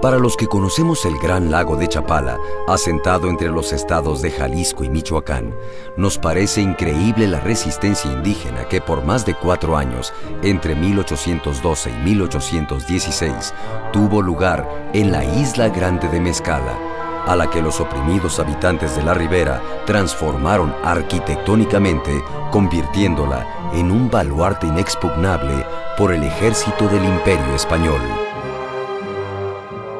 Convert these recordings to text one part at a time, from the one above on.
Para los que conocemos el gran lago de Chapala, asentado entre los estados de Jalisco y Michoacán, nos parece increíble la resistencia indígena que por más de 4 años, entre 1812 y 1816, tuvo lugar en la Isla Grande de Mezcala, a la que los oprimidos habitantes de la ribera transformaron arquitectónicamente, convirtiéndola en un baluarte inexpugnable por el ejército del Imperio Español.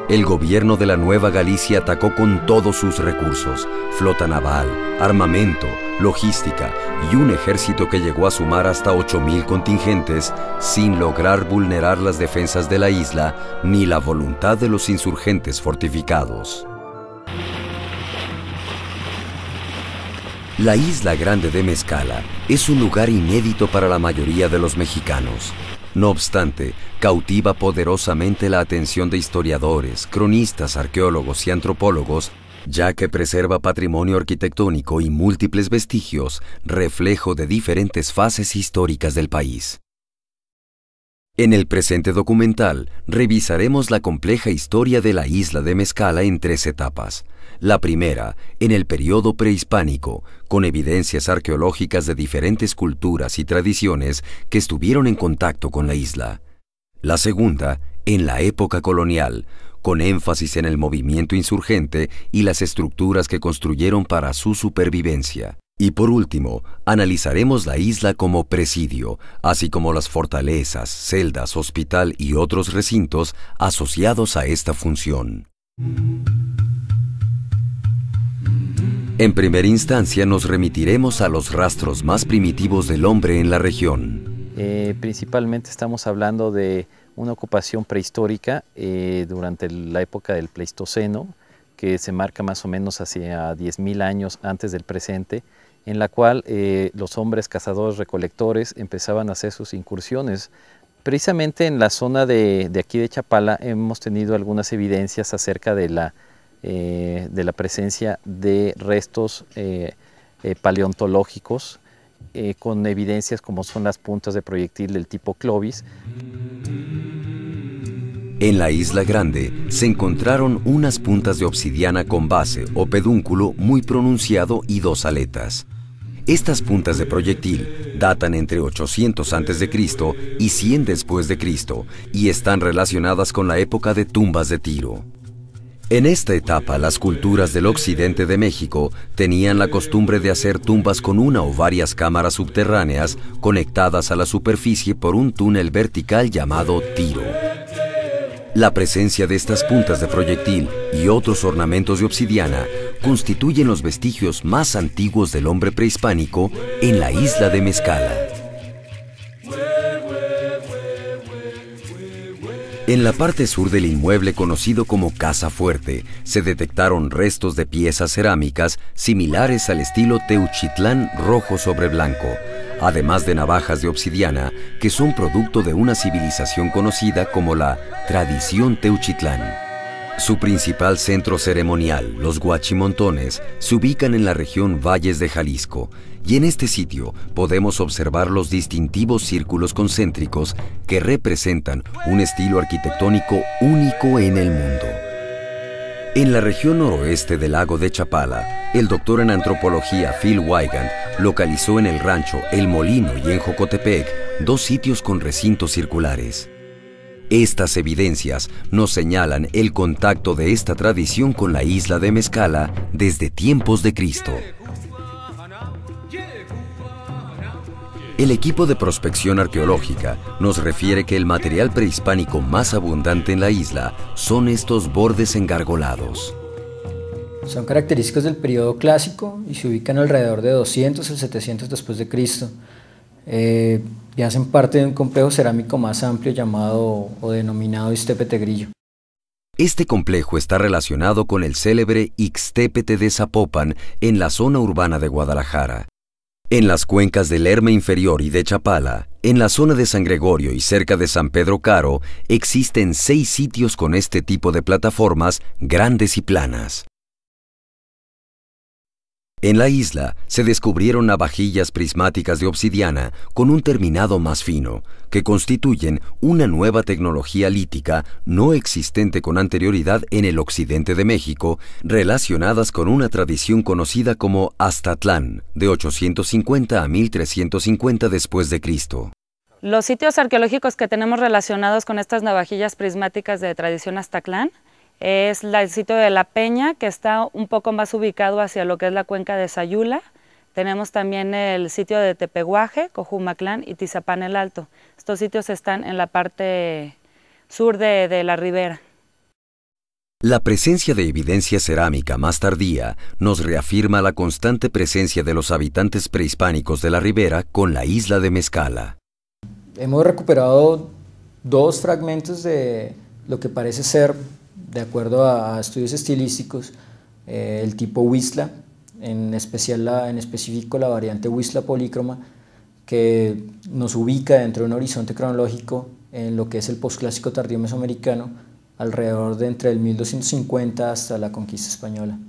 El gobierno de la Nueva Galicia atacó con todos sus recursos, flota naval, armamento, logística y un ejército que llegó a sumar hasta 8,000 contingentes sin lograr vulnerar las defensas de la isla ni la voluntad de los insurgentes fortificados. La Isla Grande de Mezcala es un lugar inédito para la mayoría de los mexicanos. No obstante, cautiva poderosamente la atención de historiadores, cronistas, arqueólogos y antropólogos, ya que preserva patrimonio arquitectónico y múltiples vestigios, reflejo de diferentes fases históricas del país. En el presente documental, revisaremos la compleja historia de la isla de Mezcala en 3 etapas. La primera, en el periodo prehispánico, con evidencias arqueológicas de diferentes culturas y tradiciones que estuvieron en contacto con la isla. La segunda, en la época colonial, con énfasis en el movimiento insurgente y las estructuras que construyeron para su supervivencia. Y por último, analizaremos la isla como presidio, así como las fortalezas, celdas, hospital y otros recintos asociados a esta función. En primera instancia nos remitiremos a los rastros más primitivos del hombre en la región. Principalmente estamos hablando de una ocupación prehistórica durante la época del Pleistoceno, que se marca más o menos hacia 10,000 años antes del presente, en la cual los hombres cazadores recolectores empezaban a hacer sus incursiones. Precisamente en la zona de aquí de Chapala hemos tenido algunas evidencias acerca de la presencia de restos paleontológicos con evidencias como son las puntas de proyectil del tipo Clovis. En la Isla Grande se encontraron unas puntas de obsidiana con base o pedúnculo muy pronunciado y 2 aletas. Estas puntas de proyectil datan entre 800 a.C. y 100 después de Cristo y están relacionadas con la época de tumbas de Tiro. En esta etapa, las culturas del occidente de México tenían la costumbre de hacer tumbas con una o varias cámaras subterráneas conectadas a la superficie por un túnel vertical llamado tiro. La presencia de estas puntas de proyectil y otros ornamentos de obsidiana constituyen los vestigios más antiguos del hombre prehispánico en la isla de Mezcala. En la parte sur del inmueble conocido como Casa Fuerte, se detectaron restos de piezas cerámicas similares al estilo Teuchitlán rojo sobre blanco, además de navajas de obsidiana que son producto de una civilización conocida como la tradición Teuchitlán. Su principal centro ceremonial, los Huachimontones, se ubican en la región Valles de Jalisco, y en este sitio podemos observar los distintivos círculos concéntricos que representan un estilo arquitectónico único en el mundo. En la región noroeste del lago de Chapala, el doctor en antropología Phil Wigand localizó en el rancho El Molino y en Jocotepec 2 sitios con recintos circulares. Estas evidencias nos señalan el contacto de esta tradición con la isla de Mezcala desde tiempos de Cristo. El equipo de prospección arqueológica nos refiere que el material prehispánico más abundante en la isla son estos bordes engargolados. Son característicos del periodo clásico y se ubican alrededor de 200 al 700 después de Cristo. Y hacen parte de un complejo cerámico más amplio llamado o denominado Ixtepe-Tegrillo. Este complejo está relacionado con el célebre Ixtépete de Zapopan en la zona urbana de Guadalajara. En las cuencas del Lerma Inferior y de Chapala, en la zona de San Gregorio y cerca de San Pedro Caro, existen 6 sitios con este tipo de plataformas grandes y planas. En la isla se descubrieron navajillas prismáticas de obsidiana con un terminado más fino, que constituyen una nueva tecnología lítica no existente con anterioridad en el occidente de México, relacionadas con una tradición conocida como Aztatlán, de 850 a 1350 después de Cristo. Los sitios arqueológicos que tenemos relacionados con estas navajillas prismáticas de tradición Aztatlán es el sitio de La Peña, que está un poco más ubicado hacia lo que es la cuenca de Sayula. Tenemos también el sitio de Tepehuaje, Cojumaclán y Tizapán el Alto. Estos sitios están en la parte sur de la ribera. La presencia de evidencia cerámica más tardía nos reafirma la constante presencia de los habitantes prehispánicos de la ribera con la isla de Mezcala. Hemos recuperado dos fragmentos de lo que parece ser, de acuerdo a estudios estilísticos, el tipo Huizla, en específico la variante Huizla polícroma, que nos ubica dentro de un horizonte cronológico en lo que es el posclásico tardío mesoamericano, alrededor de entre el 1250 hasta la conquista española.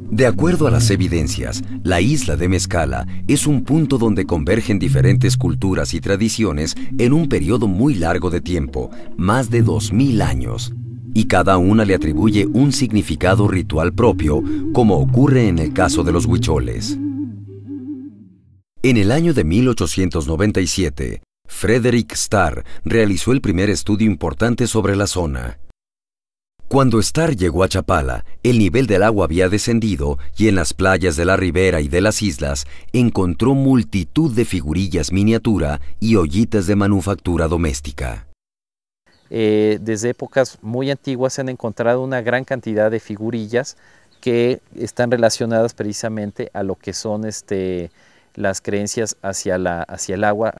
De acuerdo a las evidencias, la isla de Mezcala es un punto donde convergen diferentes culturas y tradiciones en un periodo muy largo de tiempo, más de 2000 años, y cada una le atribuye un significado ritual propio, como ocurre en el caso de los huicholes. En el año de 1897, Frederick Starr realizó el primer estudio importante sobre la zona. Cuando Starr llegó a Chapala, el nivel del agua había descendido y en las playas de la ribera y de las islas encontró multitud de figurillas miniatura y ollitas de manufactura doméstica. Desde épocas muy antiguas se han encontrado una gran cantidad de figurillas que están relacionadas precisamente a lo que son las creencias hacia el agua.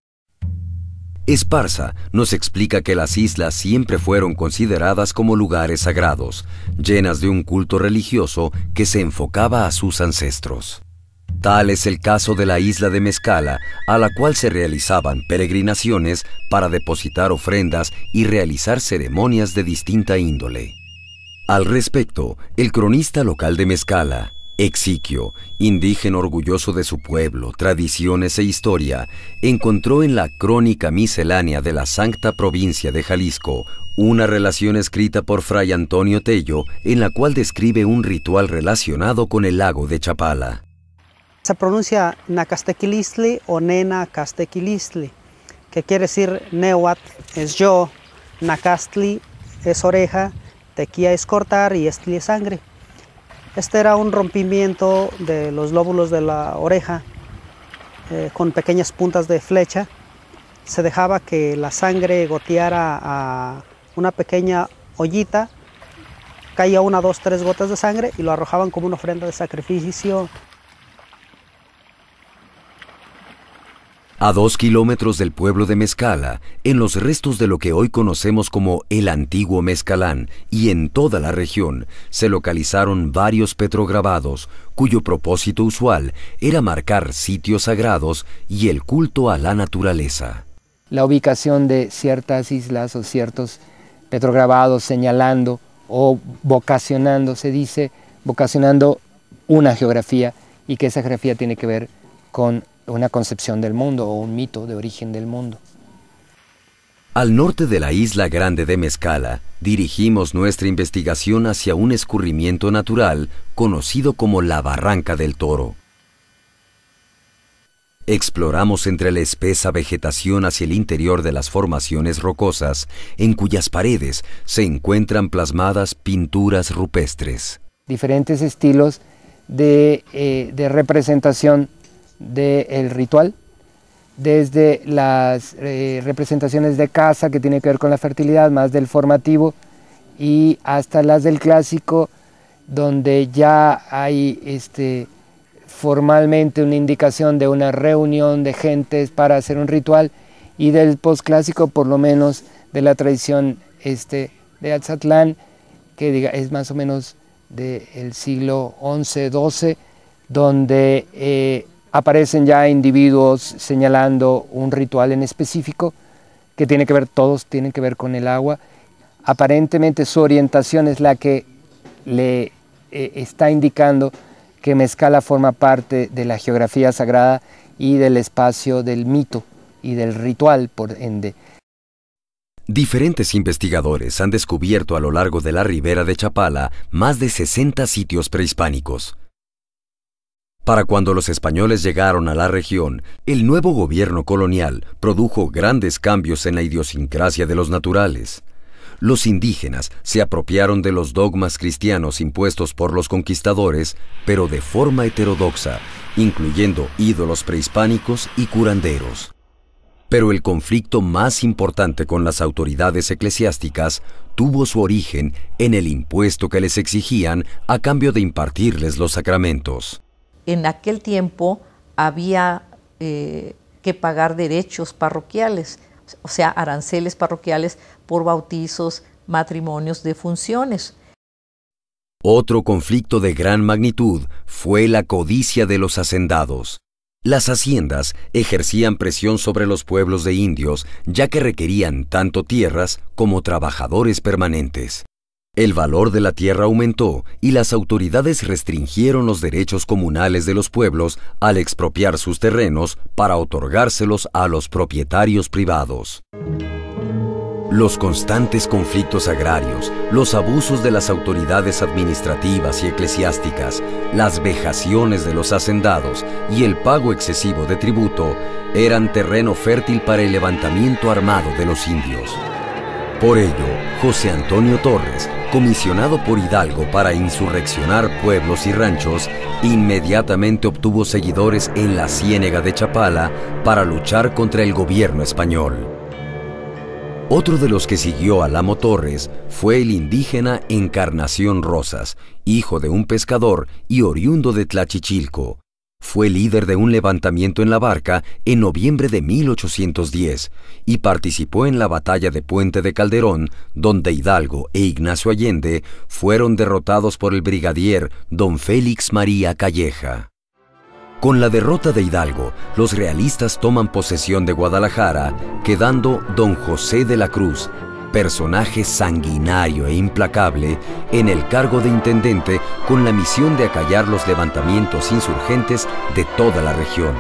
Esparza nos explica que las islas siempre fueron consideradas como lugares sagrados, llenas de un culto religioso que se enfocaba a sus ancestros. Tal es el caso de la isla de Mezcala, a la cual se realizaban peregrinaciones para depositar ofrendas y realizar ceremonias de distinta índole. Al respecto, el cronista local de Mezcala, Exiquio, indígena orgulloso de su pueblo, tradiciones e historia, encontró en la Crónica Miscelánea de la Sancta Provincia de Jalisco una relación escrita por Fray Antonio Tello en la cual describe un ritual relacionado con el lago de Chapala. Se pronuncia Nacastequilistli o Nenacastequilistli, que quiere decir Nehuatl es yo, Nacastli es oreja, Tequía es cortar y Estli es sangre. Este era un rompimiento de los lóbulos de la oreja con pequeñas puntas de flecha. Se dejaba que la sangre goteara a una pequeña ollita, caía 1, 2, 3 gotas de sangre y lo arrojaban como una ofrenda de sacrificio. A 2 kilómetros del pueblo de Mezcala, en los restos de lo que hoy conocemos como el antiguo Mezcalán y en toda la región, se localizaron varios petrograbados, cuyo propósito usual era marcar sitios sagrados y el culto a la naturaleza. La ubicación de ciertas islas o ciertos petrograbados señalando o vocacionando, se dice, vocacionando una geografía y que esa geografía tiene que ver con una concepción del mundo o un mito de origen del mundo. Al norte de la isla grande de Mezcala, dirigimos nuestra investigación hacia un escurrimiento natural conocido como la Barranca del Toro. Exploramos entre la espesa vegetación hacia el interior de las formaciones rocosas, en cuyas paredes se encuentran plasmadas pinturas rupestres. Diferentes estilos de representación del ritual, desde las representaciones de caza, que tiene que ver con la fertilidad, más del formativo, y hasta las del clásico, donde ya hay formalmente una indicación de una reunión de gentes para hacer un ritual, y del posclásico, por lo menos de la tradición de Aztatlán, que es más o menos del siglo XI, XII, donde aparecen ya individuos señalando un ritual en específico que tiene que ver, todos tienen que ver con el agua. Aparentemente su orientación es la que le está indicando que Mezcala forma parte de la geografía sagrada y del espacio del mito y del ritual, por ende. Diferentes investigadores han descubierto a lo largo de la ribera de Chapala más de 60 sitios prehispánicos. Para cuando los españoles llegaron a la región, el nuevo gobierno colonial produjo grandes cambios en la idiosincrasia de los naturales. Los indígenas se apropiaron de los dogmas cristianos impuestos por los conquistadores, pero de forma heterodoxa, incluyendo ídolos prehispánicos y curanderos. Pero el conflicto más importante con las autoridades eclesiásticas tuvo su origen en el impuesto que les exigían a cambio de impartirles los sacramentos. En aquel tiempo había que pagar derechos parroquiales, o sea, aranceles parroquiales por bautizos, matrimonios, defunciones. Otro conflicto de gran magnitud fue la codicia de los hacendados. Las haciendas ejercían presión sobre los pueblos de indios, ya que requerían tanto tierras como trabajadores permanentes. El valor de la tierra aumentó y las autoridades restringieron los derechos comunales de los pueblos al expropiar sus terrenos para otorgárselos a los propietarios privados. Los constantes conflictos agrarios, los abusos de las autoridades administrativas y eclesiásticas, las vejaciones de los hacendados y el pago excesivo de tributo eran terreno fértil para el levantamiento armado de los indios. Por ello, José Antonio Torres, comisionado por Hidalgo para insurreccionar pueblos y ranchos, inmediatamente obtuvo seguidores en la Ciénega de Chapala para luchar contra el gobierno español. Otro de los que siguió al amo Torres fue el indígena Encarnación Rosas, hijo de un pescador y oriundo de Tlachichilco. Fue líder de un levantamiento en la Barca en noviembre de 1810 y participó en la batalla de Puente de Calderón, donde Hidalgo e Ignacio Allende fueron derrotados por el brigadier don Félix María Calleja. Con la derrota de Hidalgo, los realistas toman posesión de Guadalajara, quedando don José de la Cruz, personaje sanguinario e implacable, en el cargo de intendente con la misión de acallar los levantamientos insurgentes de toda la región.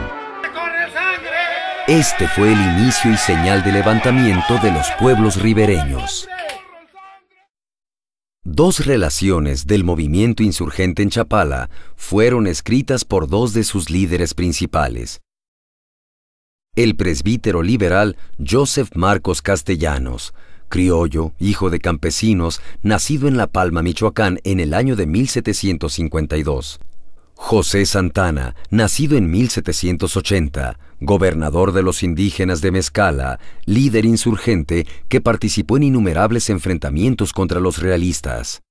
Este fue el inicio y señal de levantamiento de los pueblos ribereños. Dos relaciones del movimiento insurgente en Chapala fueron escritas por dos de sus líderes principales. El presbítero liberal Joseph Marcos Castellanos, criollo, hijo de campesinos, nacido en La Palma, Michoacán, en el año de 1752. José Santana, nacido en 1780, gobernador de los indígenas de Mezcala, líder insurgente que participó en innumerables enfrentamientos contra los realistas.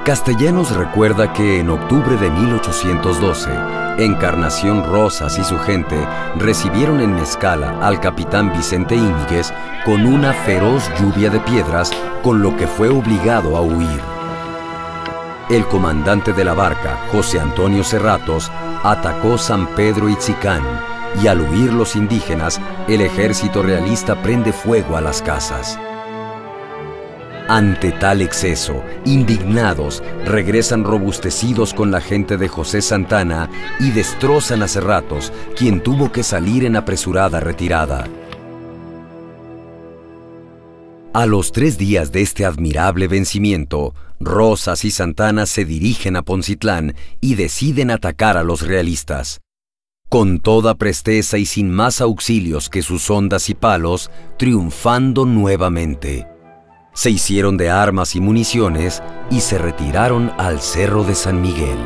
Castellanos recuerda que en octubre de 1812, Encarnación Rosas y su gente recibieron en Mezcala al capitán Vicente Íñiguez con una feroz lluvia de piedras, con lo que fue obligado a huir. El comandante de la Barca, José Antonio Cerratos, atacó San Pedro Itzicán y al huir los indígenas, el ejército realista prende fuego a las casas. Ante tal exceso, indignados, regresan robustecidos con la gente de José Santana y destrozan a Cerratos, quien tuvo que salir en apresurada retirada. A los 3 días de este admirable vencimiento, Rosas y Santana se dirigen a Poncitlán y deciden atacar a los realistas. Con toda presteza y sin más auxilios que sus hondas y palos, triunfando nuevamente. Se hicieron de armas y municiones y se retiraron al Cerro de San Miguel.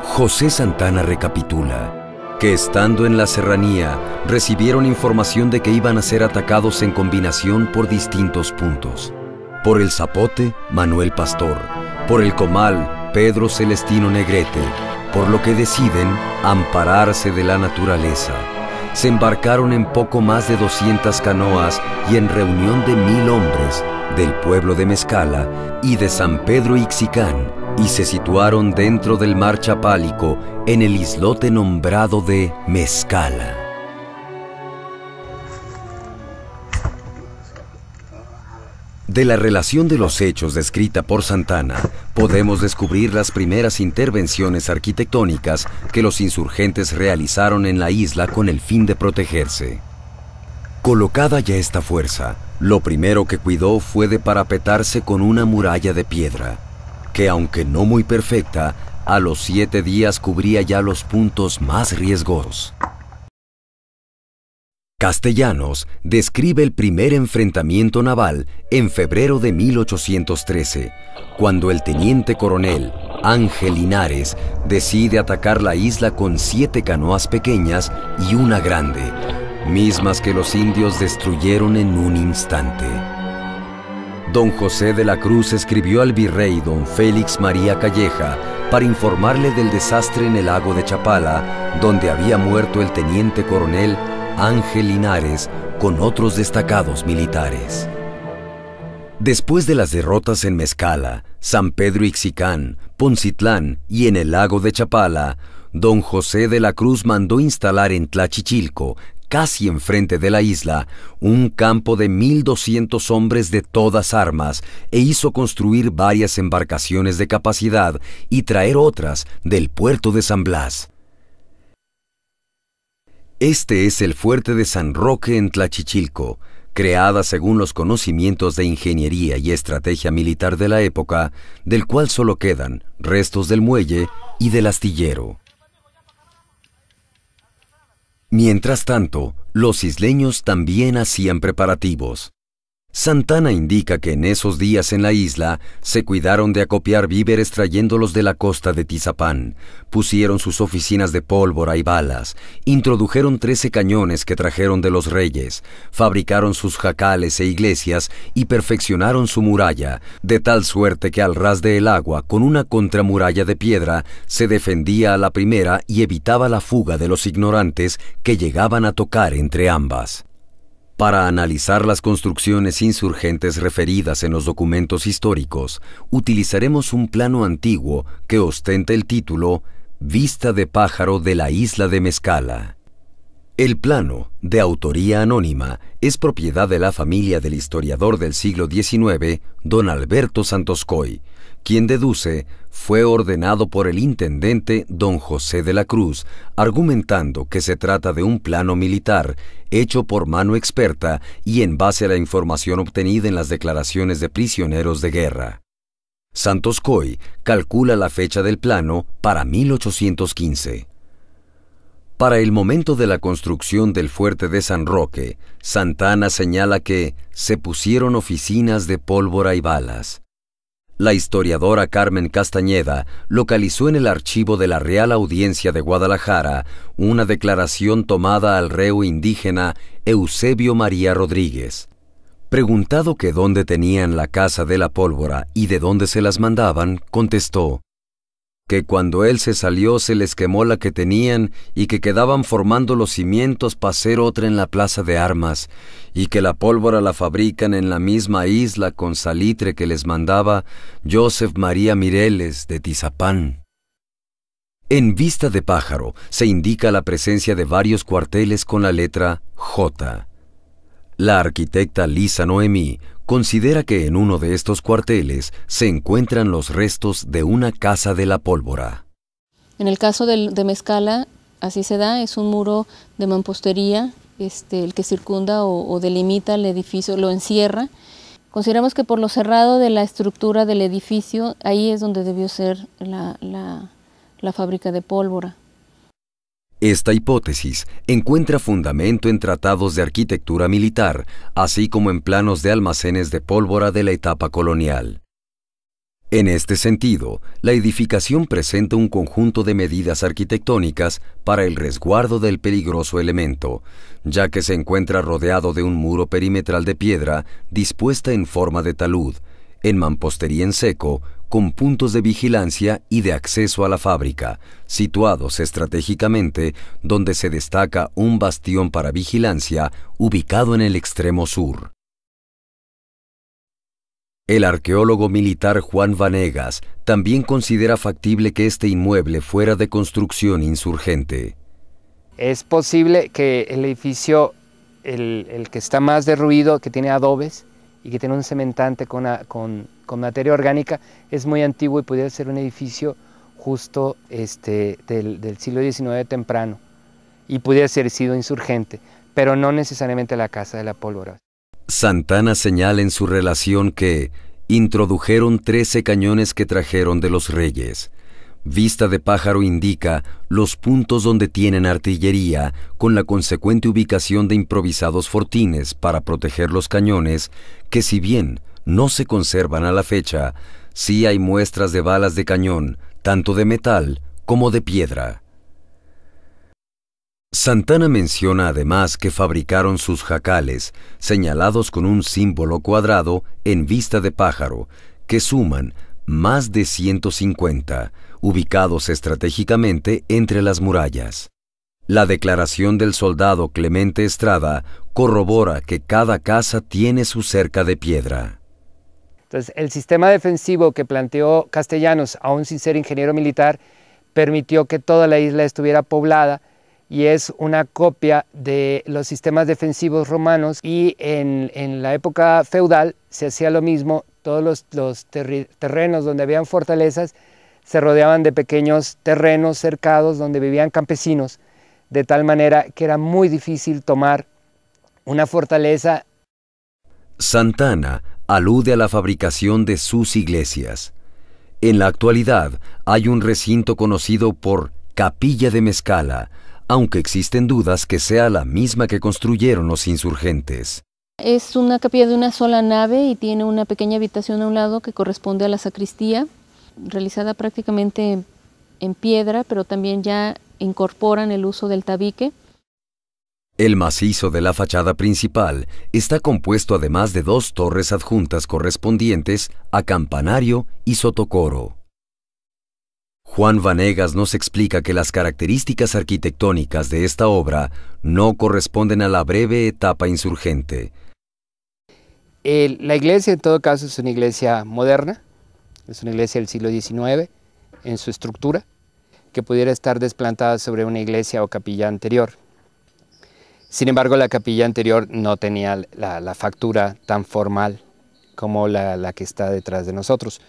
José Santana recapitula que estando en la serranía recibieron información de que iban a ser atacados en combinación por distintos puntos. Por el Zapote, Manuel Pastor; por el Comal, Pedro Celestino Negrete, por lo que deciden ampararse de la naturaleza. Se embarcaron en poco más de 200 canoas y en reunión de 1000 hombres del pueblo de Mezcala y de San Pedro Ixicán, y se situaron dentro del mar Chapálico en el islote nombrado de Mezcala. De la relación de los hechos descrita por Santana, podemos descubrir las primeras intervenciones arquitectónicas que los insurgentes realizaron en la isla con el fin de protegerse. Colocada ya esta fuerza, lo primero que cuidó fue de parapetarse con una muralla de piedra, que aunque no muy perfecta, a los 7 días cubría ya los puntos más riesgosos. Castellanos describe el primer enfrentamiento naval en febrero de 1813, cuando el teniente coronel Ángel Linares decide atacar la isla con 7 canoas pequeñas y una grande, mismas que los indios destruyeron en un instante. Don José de la Cruz escribió al virrey don Félix María Calleja para informarle del desastre en el lago de Chapala, donde había muerto el teniente coronel Ángel Linares con otros destacados militares. Después de las derrotas en Mezcala, San Pedro Ixicán, Poncitlán y en el lago de Chapala, don José de la Cruz mandó instalar en Tlachichilco, casi enfrente de la isla, un campo de 1,200 hombres de todas armas e hizo construir varias embarcaciones de capacidad y traer otras del puerto de San Blas. Este es el fuerte de San Roque en Tlachichilco, creada según los conocimientos de ingeniería y estrategia militar de la época, del cual solo quedan restos del muelle y del astillero. Mientras tanto, los isleños también hacían preparativos. Santana indica que en esos días en la isla se cuidaron de acopiar víveres trayéndolos de la costa de Tizapán, pusieron sus oficinas de pólvora y balas, introdujeron 13 cañones que trajeron de los reyes, fabricaron sus jacales e iglesias y perfeccionaron su muralla, de tal suerte que al ras del agua, con una contramuralla de piedra, se defendía a la primera y evitaba la fuga de los ignorantes que llegaban a tocar entre ambas. Para analizar las construcciones insurgentes referidas en los documentos históricos, utilizaremos un plano antiguo que ostenta el título Vista de pájaro de la isla de Mezcala. El plano, de autoría anónima, es propiedad de la familia del historiador del siglo XIX, don Alberto Santoscoy, quien deduce fue ordenado por el intendente don José de la Cruz, argumentando que se trata de un plano militar hecho por mano experta y en base a la información obtenida en las declaraciones de prisioneros de guerra. Santoscoy calcula la fecha del plano para 1815. Para el momento de la construcción del fuerte de San Roque, Santana señala que se pusieron oficinas de pólvora y balas. La historiadora Carmen Castañeda localizó en el archivo de la Real Audiencia de Guadalajara una declaración tomada al reo indígena Eusebio María Rodríguez. Preguntado que dónde tenían la casa de la pólvora y de dónde se las mandaban, contestó que cuando él se salió se les quemó la que tenían y que quedaban formando los cimientos para hacer otra en la plaza de armas, y que la pólvora la fabrican en la misma isla con salitre que les mandaba Joseph María Mireles de Tizapán. En Vista de pájaro se indica la presencia de varios cuarteles con la letra J. La arquitecta Lisa Noemí considera que en uno de estos cuarteles se encuentran los restos de una casa de la pólvora. En el caso de Mezcala, así se da, es un muro de mampostería, el que circunda o delimita el edificio, lo encierra. Consideramos que por lo cerrado de la estructura del edificio, ahí es donde debió ser la fábrica de pólvora. Esta hipótesis encuentra fundamento en tratados de arquitectura militar, así como en planos de almacenes de pólvora de la etapa colonial. En este sentido, la edificación presenta un conjunto de medidas arquitectónicas para el resguardo del peligroso elemento, ya que se encuentra rodeado de un muro perimetral de piedra dispuesta en forma de talud, en mampostería en seco, con puntos de vigilancia y de acceso a la fábrica, situados estratégicamente donde se destaca un bastión para vigilancia ubicado en el extremo sur. El arqueólogo militar Juan Vanegas también considera factible que este inmueble fuera de construcción insurgente. Es posible que el edificio, el que está más derruido, que tiene adobes y que tiene un cementante con con materia orgánica, es muy antiguo y pudiera ser un edificio justo del siglo XIX temprano, y pudiera ser sido insurgente, pero no necesariamente la Casa de la Pólvora. Santana señala en su relación que introdujeron 13 cañones que trajeron de los reyes. Vista de Pájaro indica los puntos donde tienen artillería, con la consecuente ubicación de improvisados fortines para proteger los cañones, que si bien no se conservan a la fecha, sí hay muestras de balas de cañón, tanto de metal como de piedra. Santana menciona además que fabricaron sus jacales, señalados con un símbolo cuadrado en Vista de Pájaro, que suman más de 150, ubicados estratégicamente entre las murallas. La declaración del soldado Clemente Estrada corrobora que cada casa tiene su cerca de piedra. Entonces, el sistema defensivo que planteó Castellanos, aún sin ser ingeniero militar, permitió que toda la isla estuviera poblada, y es una copia de los sistemas defensivos romanos, y en la época feudal se hacía lo mismo. Todos los terrenos donde habían fortalezas se rodeaban de pequeños terrenos cercados donde vivían campesinos, de tal manera que era muy difícil tomar una fortaleza. Santana alude a la fabricación de sus iglesias. En la actualidad hay un recinto conocido por Capilla de Mezcala, aunque existen dudas que sea la misma que construyeron los insurgentes. Es una capilla de una sola nave y tiene una pequeña habitación a un lado que corresponde a la sacristía, realizada prácticamente en piedra, pero también ya incorporan el uso del tabique. El macizo de la fachada principal está compuesto además de 2 torres adjuntas correspondientes a campanario y sotocoro. Juan Vanegas nos explica que las características arquitectónicas de esta obra no corresponden a la breve etapa insurgente. La iglesia, en todo caso, es una iglesia moderna, es una iglesia del siglo XIX en su estructura, que pudiera estar desplantada sobre una iglesia o capilla anterior. Sin embargo, la capilla anterior no tenía la factura tan formal como la que está detrás de nosotros.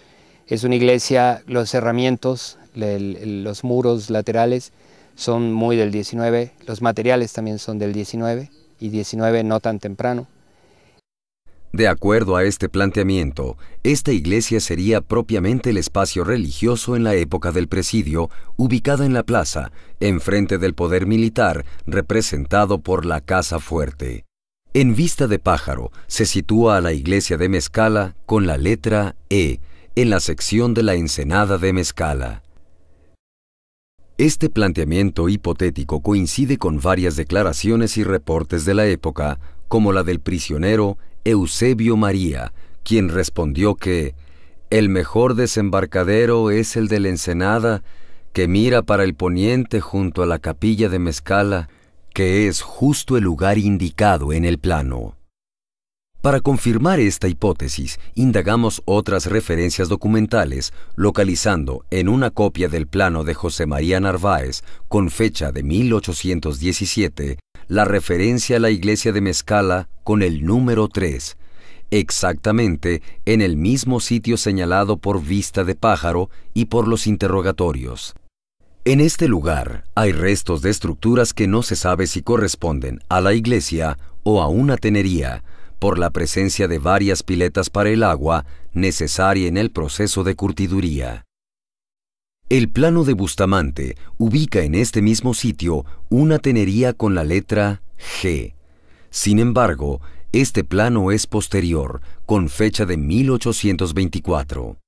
Es una iglesia, los cerramientos, los muros laterales son muy del 19, los materiales también son del 19, y 19 no tan temprano. De acuerdo a este planteamiento, esta iglesia sería propiamente el espacio religioso en la época del presidio, ubicada en la plaza, enfrente del poder militar, representado por la Casa Fuerte. En Vista de Pájaro se sitúa a la iglesia de Mezcala con la letra E, en la sección de la ensenada de Mezcala. Este planteamiento hipotético coincide con varias declaraciones y reportes de la época, como la del prisionero Eusebio María, quien respondió que el mejor desembarcadero es el de la ensenada, que mira para el poniente junto a la capilla de Mezcala, que es justo el lugar indicado en el plano. Para confirmar esta hipótesis, indagamos otras referencias documentales, localizando en una copia del plano de José María Narváez, con fecha de 1817, la referencia a la iglesia de Mezcala con el número 3, exactamente en el mismo sitio señalado por Vista de Pájaro y por los interrogatorios. En este lugar hay restos de estructuras que no se sabe si corresponden a la iglesia o a una tenería, por la presencia de varias piletas para el agua necesaria en el proceso de curtiduría. El plano de Bustamante ubica en este mismo sitio una tenería con la letra G. Sin embargo, este plano es posterior, con fecha de 1824.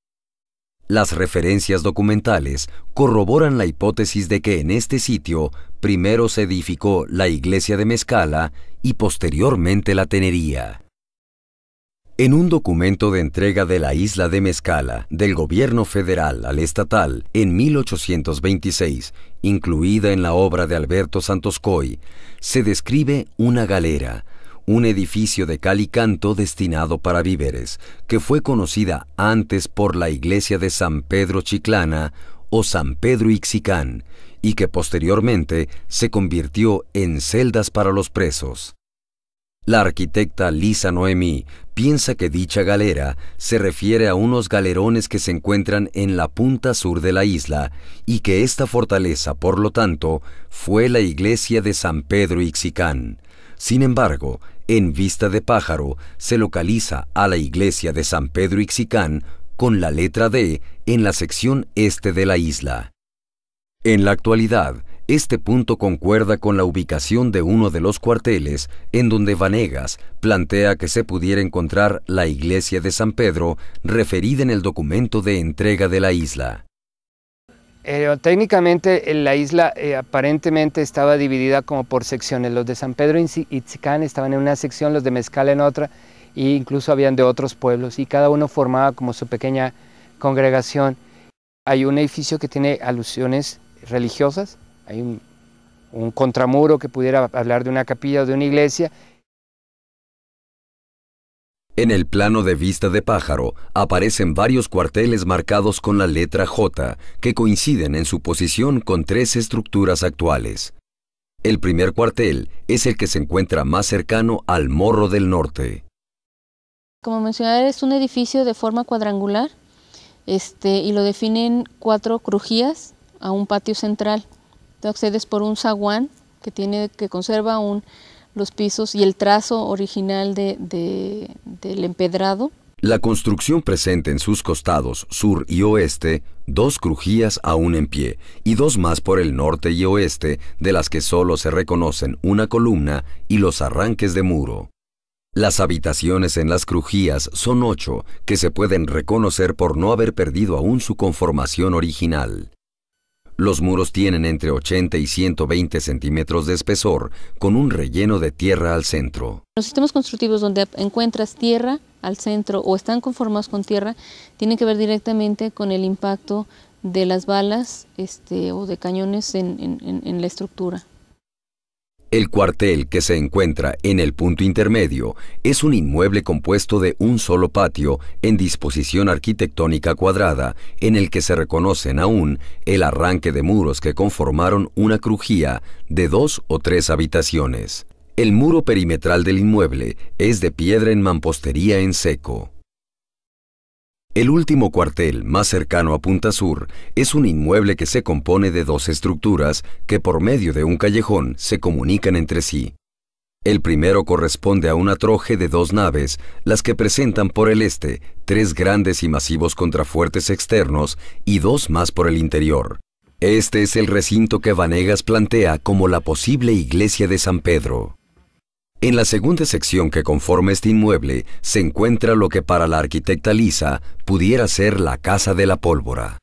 Las referencias documentales corroboran la hipótesis de que en este sitio primero se edificó la iglesia de Mezcala y posteriormente la tenería. En un documento de entrega de la isla de Mezcala del gobierno federal al estatal en 1826, incluida en la obra de Alberto Santos Coy, se describe una galera, un edificio de cal y canto destinado para víveres, que fue conocida antes por la iglesia de San Pedro Chiclana o San Pedro Ixicán, y que posteriormente se convirtió en celdas para los presos. La arquitecta Lisa Noemí piensa que dicha galera se refiere a unos galerones que se encuentran en la punta sur de la isla y que esta fortaleza, por lo tanto, fue la iglesia de San Pedro Ixicán. Sin embargo, en Vista de Pájaro se localiza a la iglesia de San Pedro Ixicán con la letra D en la sección este de la isla. En la actualidad, este punto concuerda con la ubicación de uno de los cuarteles en donde Vanegas plantea que se pudiera encontrar la iglesia de San Pedro referida en el documento de entrega de la isla. Técnicamente la isla aparentemente estaba dividida como por secciones. Los de San Pedro Ixicán estaban en una sección, los de Mezcala en otra, e incluso habían de otros pueblos, y cada uno formaba como su pequeña congregación. Hay un edificio que tiene alusiones religiosas, hay un contramuro que pudiera hablar de una capilla o de una iglesia. En el plano de Vista de Pájaro aparecen varios cuarteles marcados con la letra J, que coinciden en su posición con tres estructuras actuales. El primer cuartel es el que se encuentra más cercano al Morro del Norte. Como mencioné, es un edificio de forma cuadrangular y lo definen 4 crujías a un patio central. Tú accedes por un zaguán que conserva los pisos y el trazo original del empedrado. La construcción presenta en sus costados sur y oeste 2 crujías aún en pie y 2 más por el norte y oeste, de las que solo se reconocen una columna y los arranques de muro. Las habitaciones en las crujías son 8, que se pueden reconocer por no haber perdido aún su conformación original. Los muros tienen entre 80 y 120 centímetros de espesor, con un relleno de tierra al centro. Los sistemas constructivos donde encuentras tierra al centro o están conformados con tierra tienen que ver directamente con el impacto de las balas o de cañones en la estructura. El cuartel, que se encuentra en el punto intermedio, es un inmueble compuesto de un solo patio en disposición arquitectónica cuadrada, en el que se reconocen aún el arranque de muros que conformaron una crujía de 2 o 3 habitaciones. El muro perimetral del inmueble es de piedra en mampostería en seco. El último cuartel, más cercano a Punta Sur, es un inmueble que se compone de 2 estructuras que por medio de un callejón se comunican entre sí. El primero corresponde a una troje de 2 naves, las que presentan por el este 3 grandes y masivos contrafuertes externos y 2 más por el interior. Este es el recinto que Vanegas plantea como la posible iglesia de San Pedro. En la segunda sección que conforma este inmueble se encuentra lo que para la arquitecta Lisa pudiera ser la Casa de la Pólvora.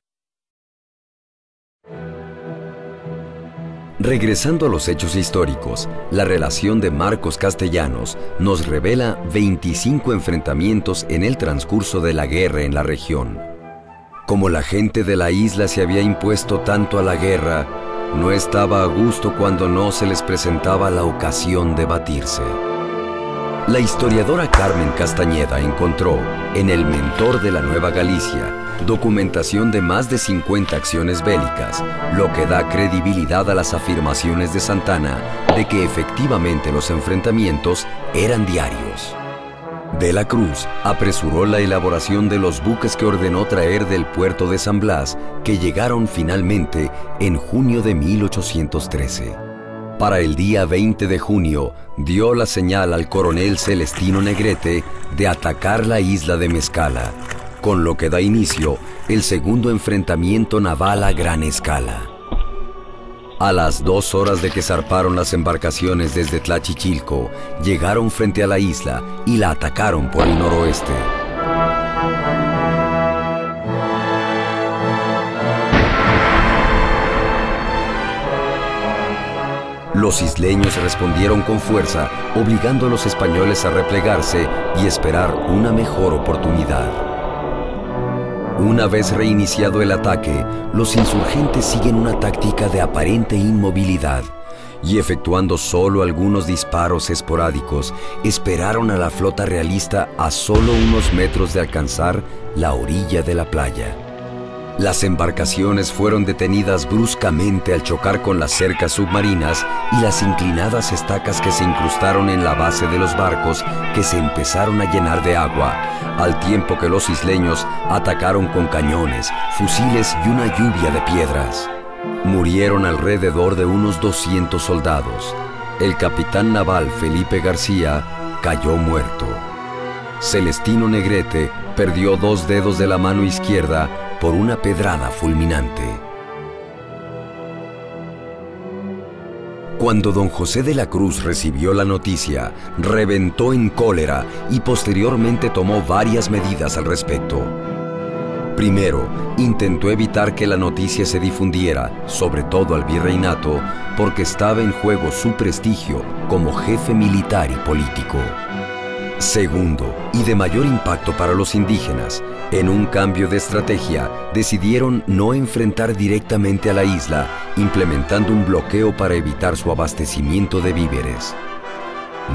Regresando a los hechos históricos, la relación de Marcos Castellanos nos revela 25 enfrentamientos en el transcurso de la guerra en la región. Como la gente de la isla se había impuesto tanto a la guerra, no estaba a gusto cuando no se les presentaba la ocasión de batirse. La historiadora Carmen Castañeda encontró en El Mentor de la Nueva Galicia documentación de más de 50 acciones bélicas, lo que da credibilidad a las afirmaciones de Santana de que efectivamente los enfrentamientos eran diarios. De la Cruz apresuró la elaboración de los buques que ordenó traer del puerto de San Blas, que llegaron finalmente en junio de 1813. Para el día 20 de junio, dio la señal al coronel Celestino Negrete de atacar la isla de Mezcala, con lo que da inicio el segundo enfrentamiento naval a gran escala. A las 2 horas de que zarparon las embarcaciones desde Tlachichilco, llegaron frente a la isla y la atacaron por el noroeste. Los isleños respondieron con fuerza, obligando a los españoles a replegarse y esperar una mejor oportunidad. Una vez reiniciado el ataque, los insurgentes siguen una táctica de aparente inmovilidad y, efectuando solo algunos disparos esporádicos, esperaron a la flota realista a solo unos metros de alcanzar la orilla de la playa. Las embarcaciones fueron detenidas bruscamente al chocar con las cercas submarinas y las inclinadas estacas que se incrustaron en la base de los barcos que se empezaron a llenar de agua, al tiempo que los isleños atacaron con cañones, fusiles y una lluvia de piedras. Murieron alrededor de unos 200 soldados. El capitán naval Felipe García cayó muerto. Celestino Negrete perdió 2 dedos de la mano izquierda por una pedrada fulminante. Cuando don José de la Cruz recibió la noticia, reventó en cólera y posteriormente tomó varias medidas al respecto. Primero, intentó evitar que la noticia se difundiera, sobre todo al virreinato, porque estaba en juego su prestigio como jefe militar y político. Segundo, y de mayor impacto para los indígenas, en un cambio de estrategia, decidieron no enfrentar directamente a la isla, implementando un bloqueo para evitar su abastecimiento de víveres.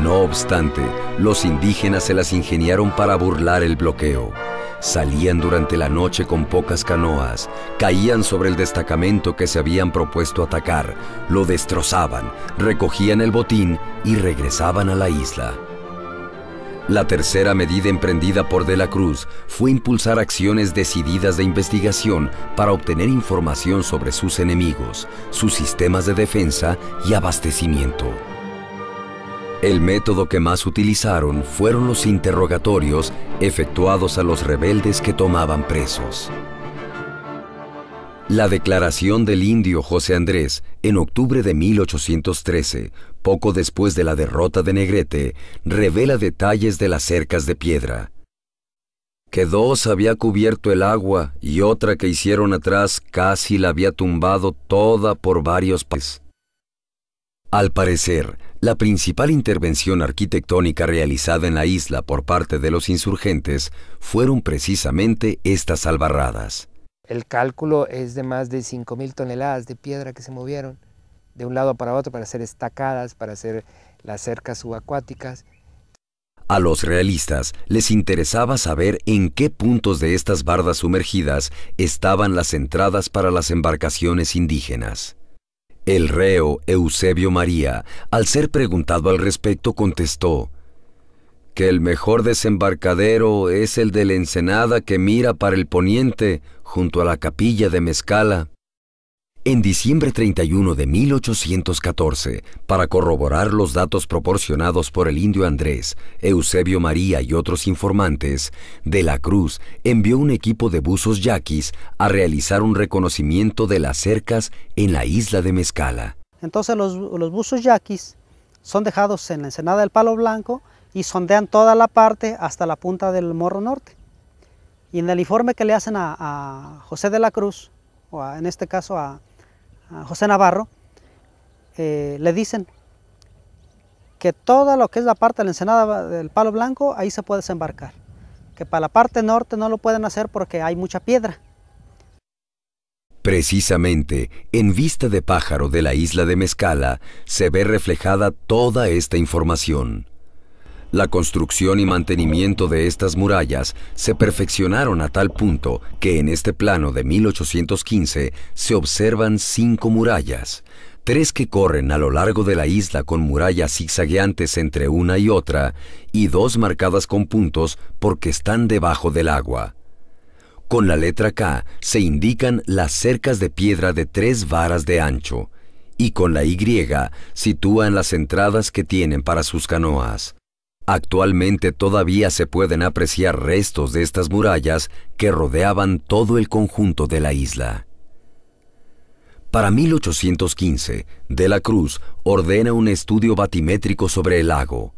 No obstante, los indígenas se las ingeniaron para burlar el bloqueo. Salían durante la noche con pocas canoas, caían sobre el destacamento que se habían propuesto atacar, lo destrozaban, recogían el botín y regresaban a la isla. La tercera medida emprendida por De la Cruz fue impulsar acciones decididas de investigación para obtener información sobre sus enemigos, sus sistemas de defensa y abastecimiento. El método que más utilizaron fueron los interrogatorios efectuados a los rebeldes que tomaban presos. La declaración del indio José Andrés, en octubre de 1813, poco después de la derrota de Negrete, revela detalles de las cercas de piedra. Que 2 había cubierto el agua y otra que hicieron atrás casi la había tumbado toda por varios pasos. Al parecer, la principal intervención arquitectónica realizada en la isla por parte de los insurgentes fueron precisamente estas albarradas. El cálculo es de más de 5.000 toneladas de piedra que se movieron de un lado para otro para hacer estacadas, para hacer las cercas subacuáticas. A los realistas les interesaba saber en qué puntos de estas bardas sumergidas estaban las entradas para las embarcaciones indígenas. El reo Eusebio María, al ser preguntado al respecto, contestó que el mejor desembarcadero es el de la ensenada que mira para el poniente, junto a la capilla de Mezcala. En diciembre 31 de 1814, para corroborar los datos proporcionados por el indio Andrés, Eusebio María y otros informantes, De la Cruz envió un equipo de buzos yaquis a realizar un reconocimiento de las cercas en la isla de Mezcala. Entonces los buzos yaquis son dejados en la ensenada del Palo Blanco y sondean toda la parte hasta la punta del Morro Norte. Y en el informe que le hacen a José de la Cruz, o en este caso a José Navarro, le dicen que todo lo que es la parte de la ensenada del Palo Blanco, ahí se puede desembarcar. Que para la parte norte no lo pueden hacer porque hay mucha piedra. Precisamente, en Vista de Pájaro de la isla de Mezcala, se ve reflejada toda esta información. La construcción y mantenimiento de estas murallas se perfeccionaron a tal punto que en este plano de 1815 se observan 5 murallas, 3 que corren a lo largo de la isla con murallas zigzagueantes entre una y otra, y 2 marcadas con puntos porque están debajo del agua. Con la letra K se indican las cercas de piedra de 3 varas de ancho, y con la Y sitúan las entradas que tienen para sus canoas. Actualmente todavía se pueden apreciar restos de estas murallas que rodeaban todo el conjunto de la isla. Para 1815, De la Cruz ordena un estudio batimétrico sobre el lago.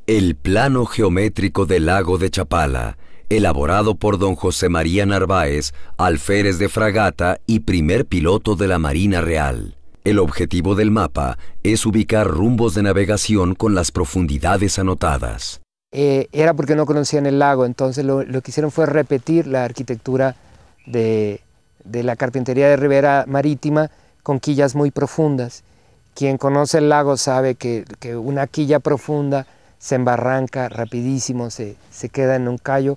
El plano geométrico del lago de Chapala, elaborado por don José María Narváez, alférez de fragata y primer piloto de la Marina Real. El objetivo del mapa es ubicar rumbos de navegación con las profundidades anotadas. Era porque no conocían el lago, entonces lo que hicieron fue repetir la arquitectura de la carpintería de ribera marítima con quillas muy profundas. Quien conoce el lago sabe que una quilla profunda se embarranca rapidísimo, se queda en un callo.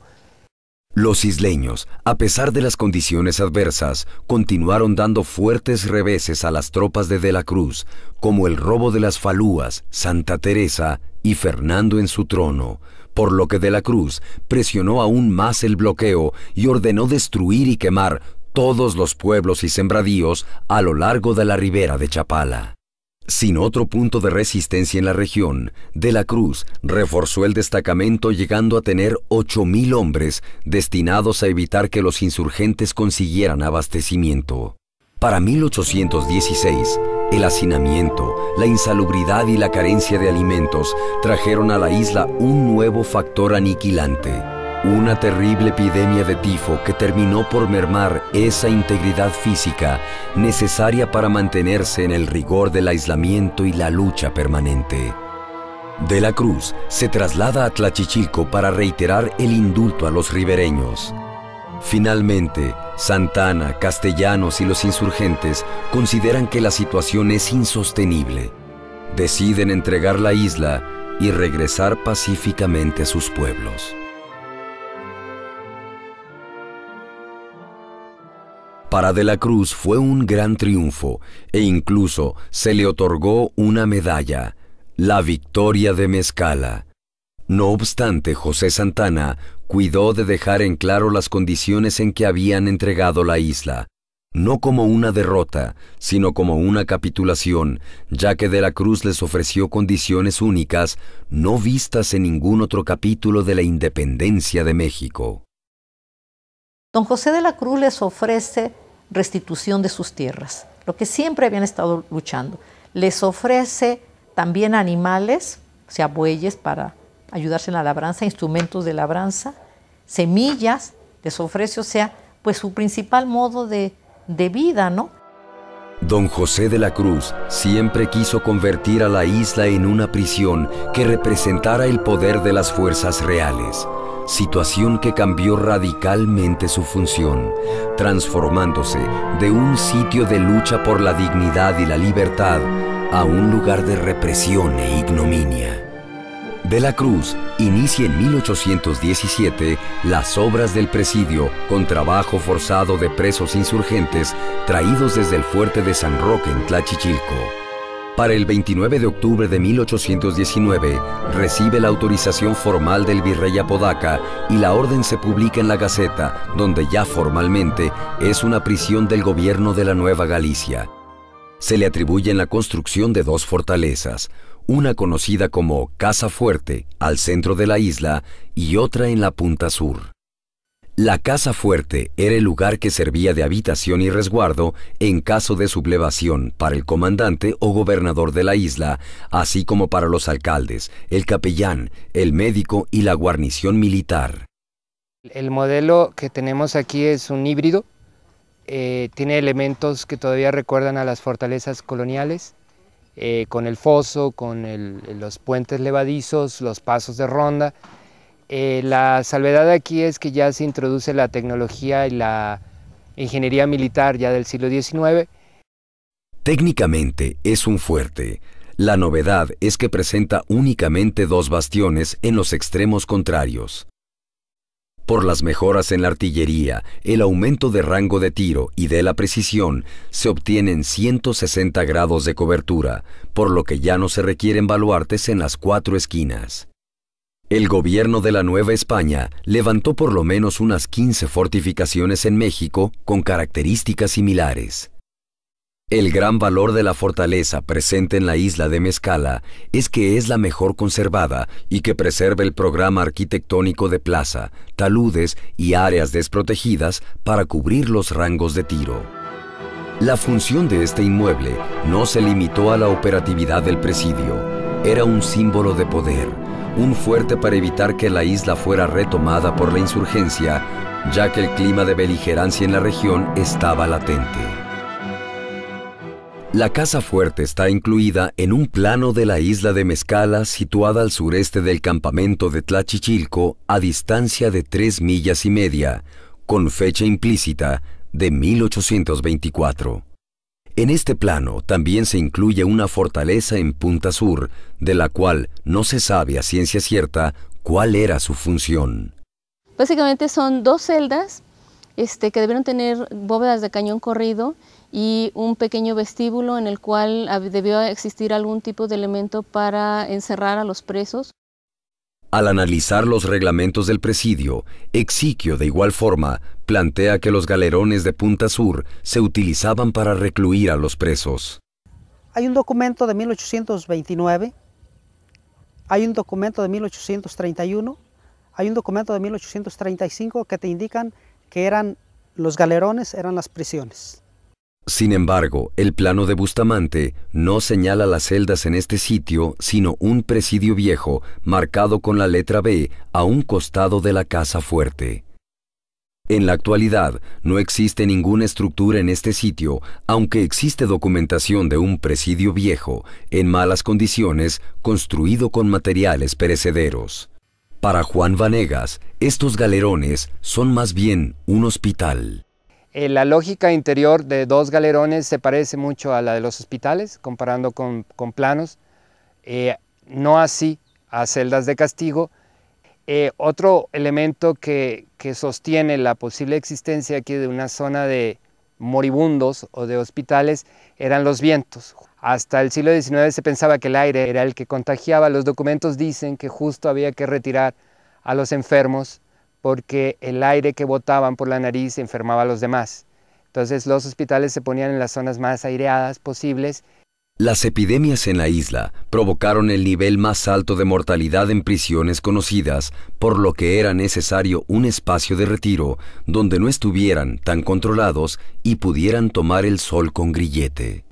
Los isleños, a pesar de las condiciones adversas, continuaron dando fuertes reveses a las tropas de la Cruz, como el robo de las falúas, Santa Teresa y Fernando en su trono, por lo que de la Cruz presionó aún más el bloqueo y ordenó destruir y quemar todos los pueblos y sembradíos a lo largo de la ribera de Chapala. Sin otro punto de resistencia en la región, de la Cruz reforzó el destacamento llegando a tener 8,000 hombres destinados a evitar que los insurgentes consiguieran abastecimiento. Para 1816, el hacinamiento, la insalubridad y la carencia de alimentos trajeron a la isla un nuevo factor aniquilante. Una terrible epidemia de tifo que terminó por mermar esa integridad física necesaria para mantenerse en el rigor del aislamiento y la lucha permanente. De la Cruz se traslada a Tlachichilco para reiterar el indulto a los ribereños. Finalmente, Santana, Castellanos y los insurgentes consideran que la situación es insostenible. Deciden entregar la isla y regresar pacíficamente a sus pueblos. Para de la Cruz fue un gran triunfo e incluso se le otorgó una medalla, la Victoria de Mezcala. No obstante, José Santana cuidó de dejar en claro las condiciones en que habían entregado la isla, no como una derrota, sino como una capitulación, ya que de la Cruz les ofreció condiciones únicas no vistas en ningún otro capítulo de la independencia de México. Don José de la Cruz les ofrece restitución de sus tierras, lo que siempre habían estado luchando. Les ofrece también animales, o sea, bueyes para ayudarse en la labranza, instrumentos de labranza, semillas, les ofrece, o sea, pues su principal modo de vida, ¿no? Don José de la Cruz siempre quiso convertir a la isla en una prisión que representara el poder de las fuerzas reales, situación que cambió radicalmente su función, transformándose de un sitio de lucha por la dignidad y la libertad a un lugar de represión e ignominia. De la Cruz inicia en 1817 las obras del presidio con trabajo forzado de presos insurgentes traídos desde el fuerte de San Roque en Tlachichilco. Para el 29 de octubre de 1819 recibe la autorización formal del virrey Apodaca y la orden se publica en la Gaceta, donde ya formalmente es una prisión del gobierno de la Nueva Galicia. Se le atribuyen la construcción de 2 fortalezas, una conocida como Casa Fuerte, al centro de la isla, y otra en la punta sur. La Casa Fuerte era el lugar que servía de habitación y resguardo en caso de sublevación para el comandante o gobernador de la isla, así como para los alcaldes, el capellán, el médico y la guarnición militar. El modelo que tenemos aquí es un híbrido, tiene elementos que todavía recuerdan a las fortalezas coloniales, con el foso, con los puentes levadizos, los pasos de ronda. La salvedad aquí es que ya se introduce la tecnología y la ingeniería militar ya del siglo XIX. Técnicamente es un fuerte. La novedad es que presenta únicamente 2 bastiones en los extremos contrarios. Por las mejoras en la artillería, el aumento de rango de tiro y de la precisión, se obtienen 160 grados de cobertura, por lo que ya no se requieren baluartes en las 4 esquinas. El gobierno de la Nueva España levantó por lo menos unas 15 fortificaciones en México con características similares. El gran valor de la fortaleza presente en la isla de Mezcala es que es la mejor conservada y que preserva el programa arquitectónico de plaza, taludes y áreas desprotegidas para cubrir los rangos de tiro. La función de este inmueble no se limitó a la operatividad del presidio, era un símbolo de poder, un fuerte para evitar que la isla fuera retomada por la insurgencia, ya que el clima de beligerancia en la región estaba latente. La Casa Fuerte está incluida en un plano de la isla de Mezcala situada al sureste del campamento de Tlachichilco a distancia de 3,5 millas, con fecha implícita de 1824. En este plano también se incluye una fortaleza en punta sur, de la cual no se sabe a ciencia cierta cuál era su función. Básicamente son 2 celdas que debieron tener bóvedas de cañón corrido y un pequeño vestíbulo en el cual debió existir algún tipo de elemento para encerrar a los presos. Al analizar los reglamentos del presidio, Exiquio, de igual forma, plantea que los galerones de Punta Sur se utilizaban para recluir a los presos. Hay un documento de 1829, hay un documento de 1831, hay un documento de 1835 que te indican que los galerones eran las prisiones. Sin embargo, el plano de Bustamante no señala las celdas en este sitio, sino un presidio viejo marcado con la letra B a un costado de la casa fuerte. En la actualidad, no existe ninguna estructura en este sitio, aunque existe documentación de un presidio viejo, en malas condiciones, construido con materiales perecederos. Para Juan Vanegas, estos galerones son más bien un hospital. La lógica interior de 2 galerones se parece mucho a la de los hospitales, comparando con planos, no así a celdas de castigo. Otro elemento que sostiene la posible existencia aquí de una zona de moribundos o de hospitales eran los vientos. Hasta el siglo XIX se pensaba que el aire era el que contagiaba. Los documentos dicen que justo había que retirar a los enfermos porque el aire que botaban por la nariz enfermaba a los demás. Entonces los hospitales se ponían en las zonas más aireadas posibles. Las epidemias en la isla provocaron el nivel más alto de mortalidad en prisiones conocidas, por lo que era necesario un espacio de retiro donde no estuvieran tan controlados y pudieran tomar el sol con grillete.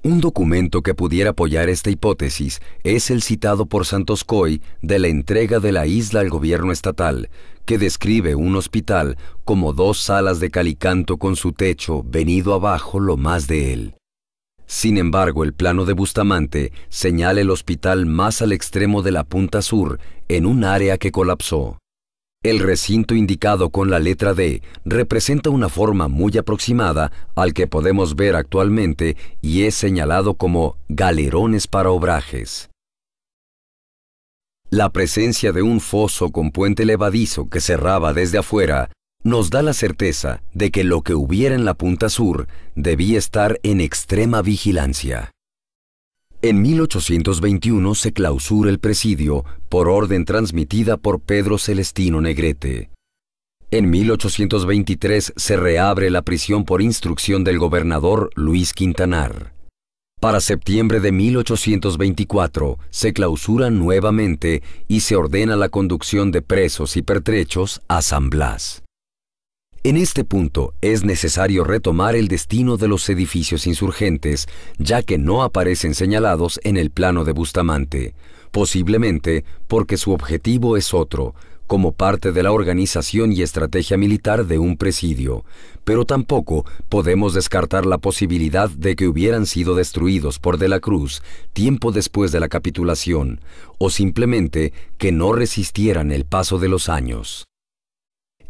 Un documento que pudiera apoyar esta hipótesis es el citado por Santos Coy de la entrega de la isla al gobierno estatal, que describe un hospital como 2 salas de calicanto con su techo venido abajo lo más de él. Sin embargo, el plano de Bustamante señala el hospital más al extremo de la Punta Sur, en un área que colapsó. El recinto indicado con la letra D representa una forma muy aproximada al que podemos ver actualmente y es señalado como galerones para obrajes. La presencia de un foso con puente levadizo que cerraba desde afuera nos da la certeza de que lo que hubiera en la Punta Sur debía estar en extrema vigilancia. En 1821 se clausura el presidio por orden transmitida por Pedro Celestino Negrete. En 1823 se reabre la prisión por instrucción del gobernador Luis Quintanar. Para septiembre de 1824 se clausura nuevamente y se ordena la conducción de presos y pertrechos a San Blas. En este punto es necesario retomar el destino de los edificios insurgentes, ya que no aparecen señalados en el plano de Bustamante, posiblemente porque su objetivo es otro, como parte de la organización y estrategia militar de un presidio, pero tampoco podemos descartar la posibilidad de que hubieran sido destruidos por De la Cruz tiempo después de la capitulación, o simplemente que no resistieran el paso de los años.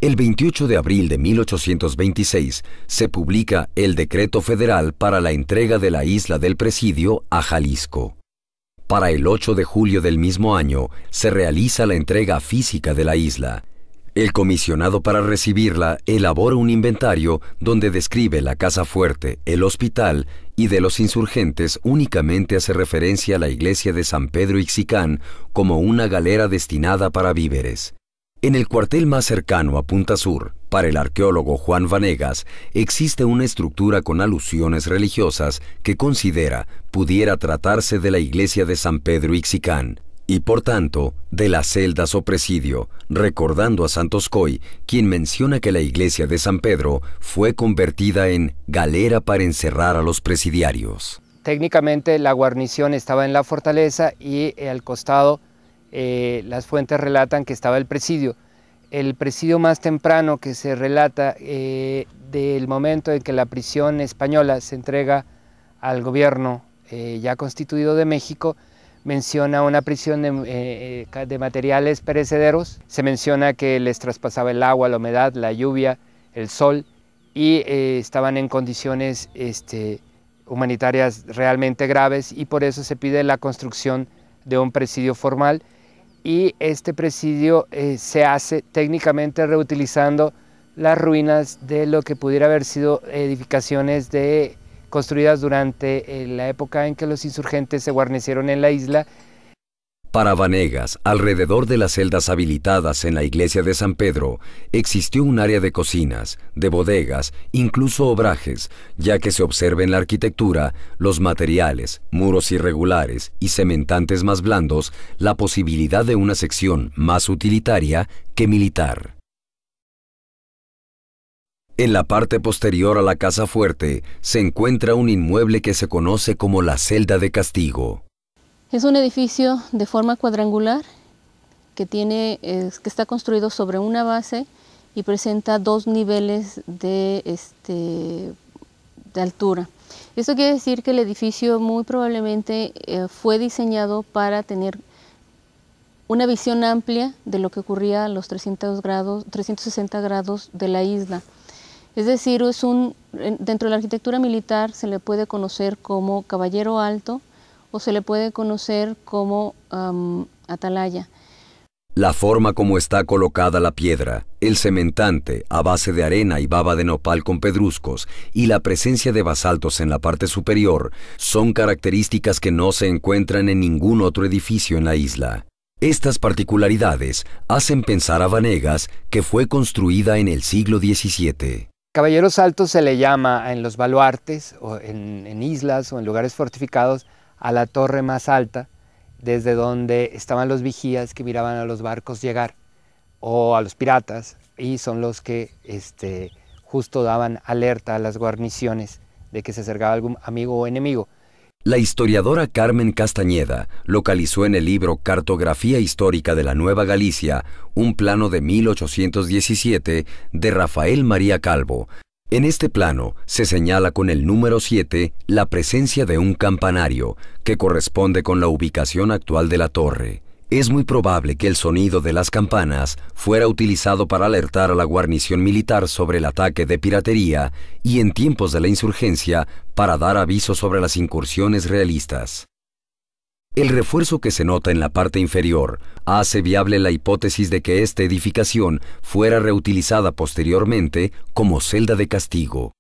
El 28 de abril de 1826 se publica el Decreto Federal para la entrega de la isla del Presidio a Jalisco. Para el 8 de julio del mismo año se realiza la entrega física de la isla. El comisionado para recibirla elabora un inventario donde describe la casa fuerte, el hospital y de los insurgentes únicamente hace referencia a la iglesia de San Pedro Ixicán como una galera destinada para víveres. En el cuartel más cercano a Punta Sur, para el arqueólogo Juan Vanegas, existe una estructura con alusiones religiosas que considera pudiera tratarse de la iglesia de San Pedro Ixicán, y por tanto, de las celdas o presidio, recordando a Santos Coy, quien menciona que la iglesia de San Pedro fue convertida en galera para encerrar a los presidiarios. Técnicamente la guarnición estaba en la fortaleza y al costado las fuentes relatan que estaba el presidio. El presidio más temprano que se relata del momento en que la prisión española se entrega al gobierno ya constituido de México, menciona una prisión de materiales perecederos. Se menciona que les traspasaba el agua, la humedad, la lluvia, el sol y estaban en condiciones humanitarias realmente graves y por eso se pide la construcción de un presidio formal. y este presidio se hace técnicamente reutilizando las ruinas de lo que pudiera haber sido edificaciones construidas durante la época en que los insurgentes se guarnecieron en la isla. Para Vanegas, alrededor de las celdas habilitadas en la iglesia de San Pedro, existió un área de cocinas, de bodegas, incluso obrajes, ya que se observa en la arquitectura, los materiales, muros irregulares y cementantes más blandos, la posibilidad de una sección más utilitaria que militar. En la parte posterior a la casa fuerte se encuentra un inmueble que se conoce como la celda de castigo. Es un edificio de forma cuadrangular que está construido sobre una base y presenta 2 niveles de altura. Esto quiere decir que el edificio muy probablemente fue diseñado para tener una visión amplia de lo que ocurría a los 360 grados de la isla. Es decir, dentro de la arquitectura militar se le puede conocer como caballero alto, o se le puede conocer como atalaya. La forma como está colocada la piedra, el cementante a base de arena y baba de nopal con pedruscos y la presencia de basaltos en la parte superior son características que no se encuentran en ningún otro edificio en la isla. Estas particularidades hacen pensar a Vanegas que fue construida en el siglo XVII. Caballeros altos se le llama en los baluartes, o en islas o en lugares fortificados, a la torre más alta, desde donde estaban los vigías que miraban a los barcos llegar, o a los piratas, y son los que justo daban alerta a las guarniciones de que se acercaba algún amigo o enemigo. La historiadora Carmen Castañeda localizó en el libro Cartografía Histórica de la Nueva Galicia un plano de 1817 de Rafael María Calvo. En este plano se señala con el número 7 la presencia de un campanario, que corresponde con la ubicación actual de la torre. Es muy probable que el sonido de las campanas fuera utilizado para alertar a la guarnición militar sobre el ataque de piratería y en tiempos de la insurgencia para dar aviso sobre las incursiones realistas. El refuerzo que se nota en la parte inferior hace viable la hipótesis de que esta edificación fuera reutilizada posteriormente como celda de castigo.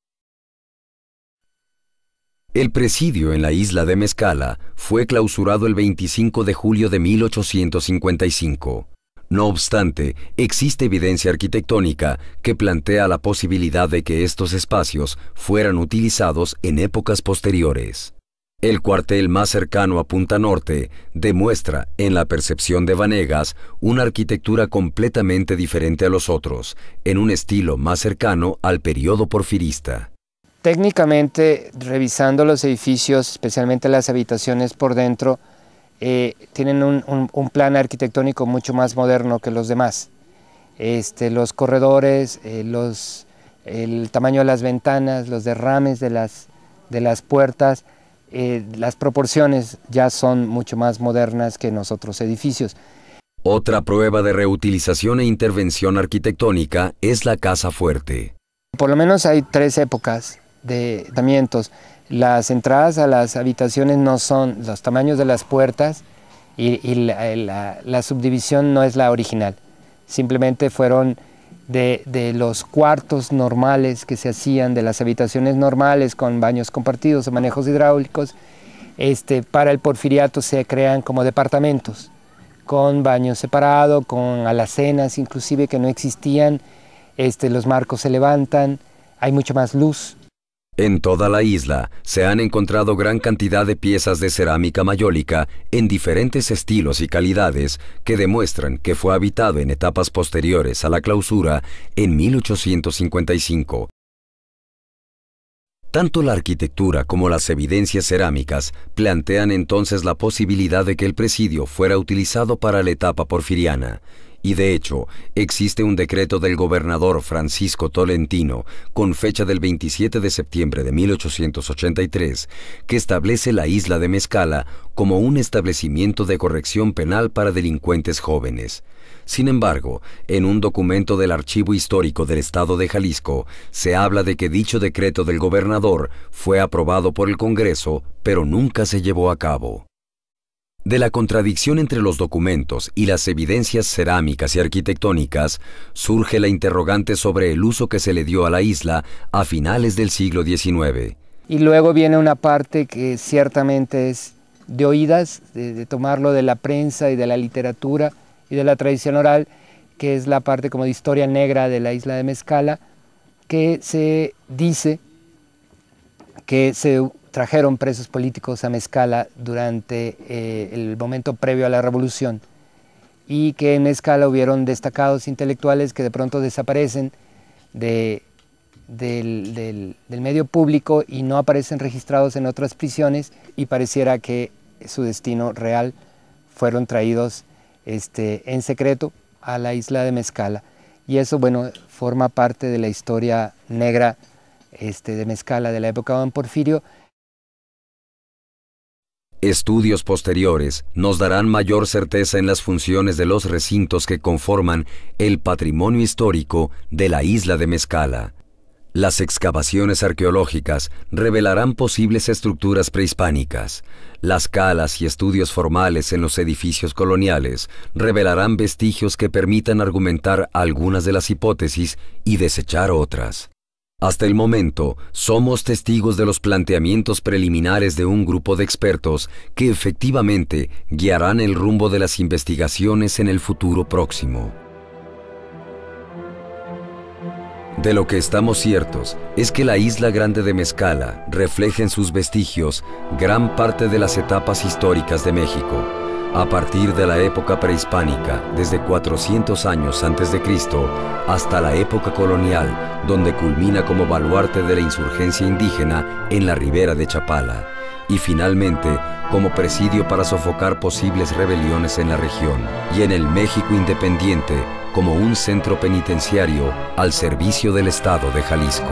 El presidio en la isla de Mezcala fue clausurado el 25 de julio de 1855. No obstante, existe evidencia arquitectónica que plantea la posibilidad de que estos espacios fueran utilizados en épocas posteriores. El cuartel más cercano a Punta Norte demuestra, en la percepción de Vanegas, una arquitectura completamente diferente a los otros, en un estilo más cercano al periodo porfirista. Técnicamente, revisando los edificios, especialmente las habitaciones por dentro, tienen un plan arquitectónico mucho más moderno que los demás. Los corredores, el tamaño de las ventanas, los derrames de las puertas, las proporciones ya son mucho más modernas que en los otros edificios. Otra prueba de reutilización e intervención arquitectónica es la casa fuerte. Por lo menos hay 3 épocas de asentamientos. Las entradas a las habitaciones no son los tamaños de las puertas y la subdivisión no es la original. Simplemente fueron de los cuartos normales que se hacían, de las habitaciones normales con baños compartidos o manejos hidráulicos. Para el porfiriato se crean como departamentos, con baños separados, con alacenas inclusive que no existían. Los marcos se levantan, hay mucha más luz. En toda la isla se han encontrado gran cantidad de piezas de cerámica mayólica en diferentes estilos y calidades que demuestran que fue habitado en etapas posteriores a la clausura en 1855. Tanto la arquitectura como las evidencias cerámicas plantean entonces la posibilidad de que el presidio fuera utilizado para la etapa porfiriana. Y de hecho, existe un decreto del gobernador Francisco Tolentino, con fecha del 27 de septiembre de 1883, que establece la isla de Mezcala como un establecimiento de corrección penal para delincuentes jóvenes. Sin embargo, en un documento del Archivo Histórico del Estado de Jalisco, se habla de que dicho decreto del gobernador fue aprobado por el Congreso, pero nunca se llevó a cabo. De la contradicción entre los documentos y las evidencias cerámicas y arquitectónicas, surge la interrogante sobre el uso que se le dio a la isla a finales del siglo XIX. Y luego viene una parte que ciertamente es de oídas, de tomarlo de la prensa y de la literatura y de la tradición oral, que es la parte como de historia negra de la isla de Mezcala, que se dice que se trajeron presos políticos a Mezcala durante el momento previo a la revolución y que en Mezcala hubieron destacados intelectuales que de pronto desaparecen del medio público y no aparecen registrados en otras prisiones, y pareciera que su destino real fueron traídos en secreto a la isla de Mezcala. Y eso, bueno, forma parte de la historia negra de Mezcala de la época de Don Porfirio. Estudios posteriores nos darán mayor certeza en las funciones de los recintos que conforman el patrimonio histórico de la isla de Mezcala. Las excavaciones arqueológicas revelarán posibles estructuras prehispánicas. Las calas y estudios formales en los edificios coloniales revelarán vestigios que permitan argumentar algunas de las hipótesis y desechar otras. Hasta el momento, somos testigos de los planteamientos preliminares de un grupo de expertos que efectivamente guiarán el rumbo de las investigaciones en el futuro próximo. De lo que estamos ciertos es que la isla grande de Mezcala refleja en sus vestigios gran parte de las etapas históricas de México, a partir de la época prehispánica, desde 400 años antes de Cristo, hasta la época colonial, donde culmina como baluarte de la insurgencia indígena en la ribera de Chapala, y finalmente como presidio para sofocar posibles rebeliones en la región, y en el México independiente como un centro penitenciario al servicio del Estado de Jalisco.